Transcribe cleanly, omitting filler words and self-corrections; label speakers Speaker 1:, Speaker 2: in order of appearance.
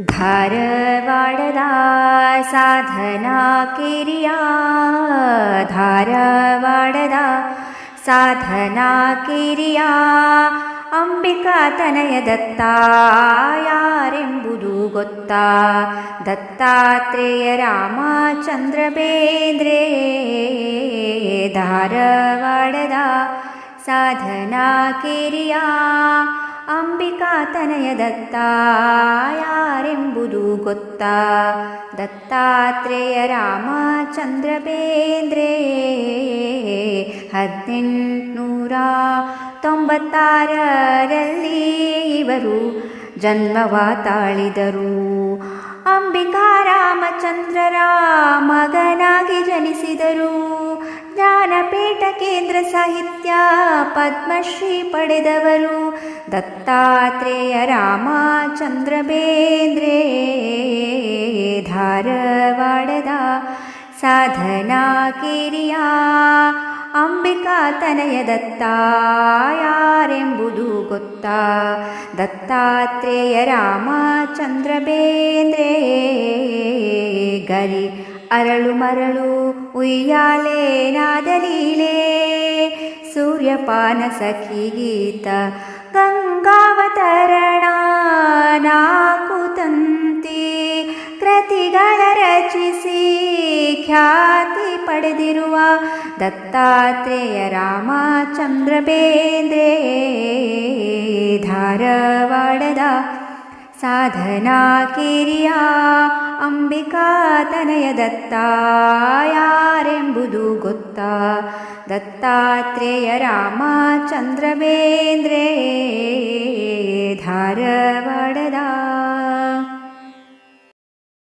Speaker 1: ಧಾರವಾಡದ ಸಾಧನಾ ಕಿರಿಯ ಧಾರವಾಡದ ಸಾಧನಾ ಕಿರಿಯ ಅಂಬಿಕಾ ತನಯ ದತ್ತ ಯಾರೆಂಬುದು ಗೊತ್ತಾ? ದತ್ತಾತ್ರೇಯ ರಾಮಚಂದ್ರ ಬೇಂದ್ರೆ. ಧಾರವಾಡದ ಸಾಧನಾ ಕಿರಿಯ ಅಂಬಿಕಾ ತನಯ ದತ್ತ ಯಾರೆಂಬುದು ಗೊತ್ತಾ? ದತ್ತಾತ್ರೇಯ ರಾಮಚಂದ್ರ ಬೇಂದ್ರೆ. 1896ರಲ್ಲಿ ಇವರು ಜನ್ಮವ ತಾಳಿದರು. ಅಂಬಿಕಾ ರಾಮಚಂದ್ರರ ಮಗನಾಗಿ ಜನಿಸಿದರು. ಜ್ಞಾನಪೀಠ ಕೇಂದ್ರ ಸಾಹಿತ್ಯ ಪದ್ಮಶ್ರೀ ಪಡೆದವರು ದತ್ತಾತ್ರೇಯ ರಾಮಚಂದ್ರ ಬೇಂದ್ರೆ. ಧಾರವಾಡದ ಸಾಧನಾ ಕಿರಿಯ ಅಂಬಿಕಾ ತನಯ ದತ್ತ ಯಾರೆಂಬುದು ಗೊತ್ತಾ? ದತ್ತಾತ್ರೇಯ ರಾಮಚಂದ್ರ ಬೇಂದ್ರೆ. ಗರಿ ಅರಳು ಮರಳು ಉಯ್ಯಾಲೆ ನಾದಲೀಲೆ ಸೂರ್ಯಪಾನ ಸಖಿ ಗೀತ ಗಂಗಾವತರಣ ನಾಲ್ಕು ತಂತಿ ಕೃತಿಗಳ ರಚಿಸಿ ಖ್ಯಾತಿ ಪಡೆದಿರುವ ದತ್ತಾತ್ರೇಯ ರಾಮಚಂದ್ರ ಬೇಂದ್ರೆ. ಧಾರವಾಡದ ಸಾಧನಾ ಕಿರಿಯ ಅಂಬಿಕಾ ತನಯ ದತ್ತ ಯಾರೆಂಬುದು ಗೊತ್ತಾ? ದತ್ತಾತ್ರೇಯ ರಾಮಚಂದ್ರ ಬೇಂದ್ರೆ. ಧಾರವಾಡದ